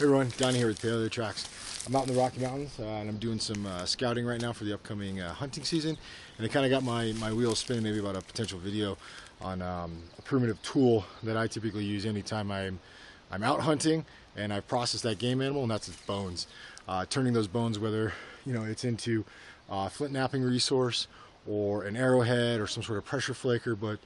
Hey everyone, Donnie here with Paleo Tracks. I'm out in the Rocky Mountains and I'm doing some scouting right now for the upcoming hunting season, and it kind of got my wheels spinning maybe about a potential video on a primitive tool that I typically use anytime I'm out hunting and I process that game animal, and that's its bones. Turning those bones, whether it's into flint knapping resource or an arrowhead or some sort of pressure flaker, but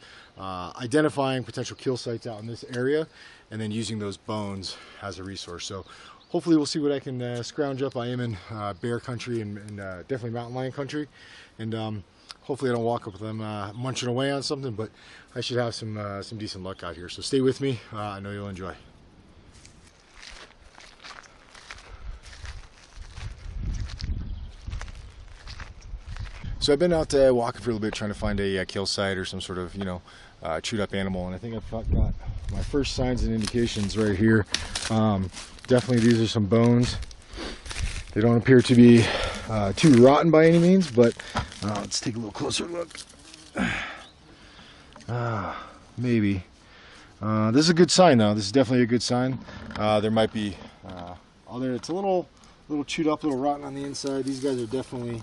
identifying potential kill sites out in this area and then using those bones as a resource. So hopefully we'll see what I can scrounge up. I am in bear country and definitely mountain lion country, and hopefully I don't walk up with them munching away on something, but I should have some decent luck out here. So stay with me, I know you'll enjoy. So I've been out walking for a little bit trying to find a kill site or some sort of chewed up animal, and I think I've got my first signs and indications right here. Definitely these are some bones. They don't appear to be too rotten by any means, but let's take a little closer look. Maybe this is a good sign though. This is definitely a good sign. There might be other, it's a little chewed up, a little rotten on the inside. These guys are definitely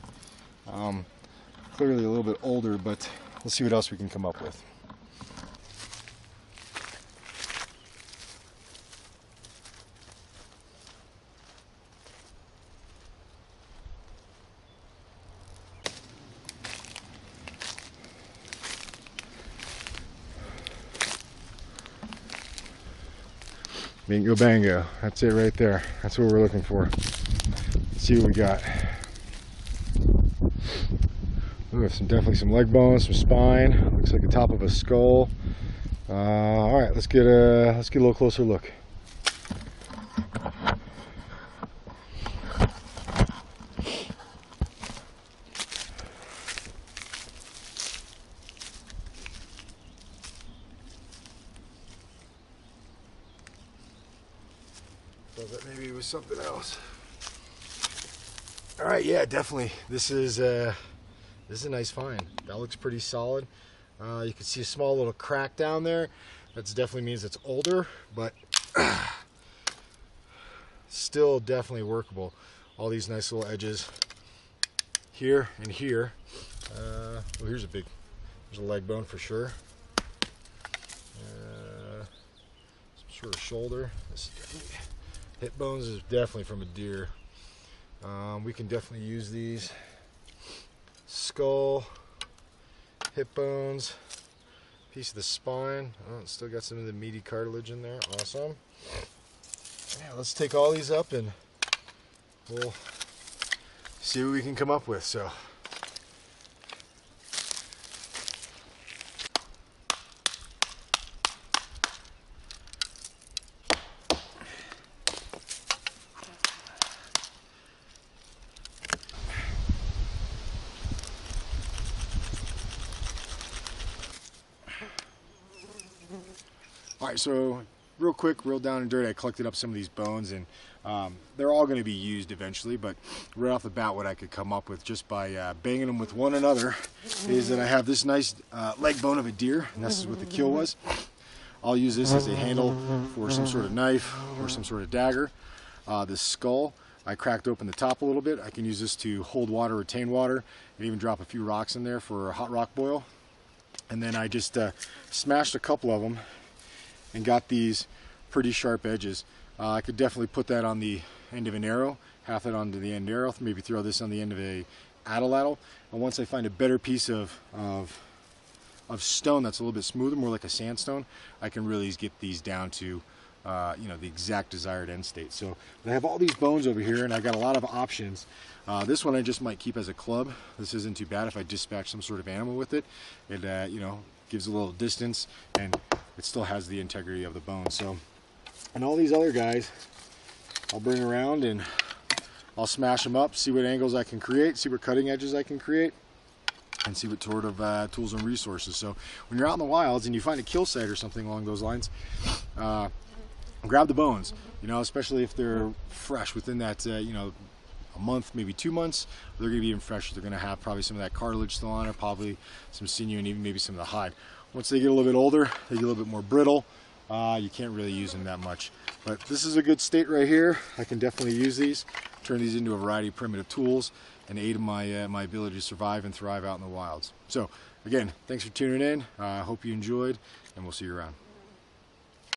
clearly a little bit older, but let's see what else we can come up with. Bingo bango, that's it right there. That's what we're looking for. Let's see what we got. Ooh, definitely some leg bones, some spine. Looks like the top of a skull. All right, let's get a little closer look. Thought that maybe it was something else. All right, yeah, definitely. This is a nice find. That looks pretty solid. You can see a small little crack down there. That definitely means it's older, but still definitely workable. All these nice little edges here and here. Well, there's a leg bone for sure. Some sort of shoulder. Hip bones is definitely from a deer. We can definitely use these. Skull, hip bones, piece of the spine. Oh, it's still got some of the meaty cartilage in there. Awesome. Yeah, let's take all these up and we'll see what we can come up with. So. All right, so real quick, real down and dirty, I collected up some of these bones, and they're all going to be used eventually, but right off the bat, what I could come up with just by banging them with one another is that I have this nice leg bone of a deer, and this is what the kill was. I'll use this as a handle for some sort of knife or some sort of dagger. This skull, I cracked open the top a little bit. I can use this to hold water, retain water, and even drop a few rocks in there for a hot rock boil. And then I just smashed a couple of them and got these pretty sharp edges. I could definitely put that on the end of an arrow, half that onto the end arrow, maybe throw this on the end of a atlatl. And once I find a better piece of stone that's a little bit smoother, more like a sandstone, I can really get these down to the exact desired end state. So I have all these bones over here, and I got a lot of options. This one I just might keep as a club. This isn't too bad if I dispatch some sort of animal with it. It gives a little distance, and it still has the integrity of the bone. So, and all these other guys I'll bring around and I'll smash them up, see what angles I can create, see what cutting edges I can create, and see what sort of tools and resources. So when you're out in the wilds and you find a kill site or something along those lines, grab the bones, especially if they're fresh within that a month, maybe 2 months. They're going to be even fresh. They're going to have probably some of that cartilage still on it, probably some sinew, and even maybe some of the hide. Once they get a little bit older, they get a little bit more brittle. you can't really use them that much. But this is a good state right here. I can definitely use these, turn these into a variety of primitive tools, and aid in my, my ability to survive and thrive out in the wilds. So again, thanks for tuning in. I hope you enjoyed, and we'll see you around.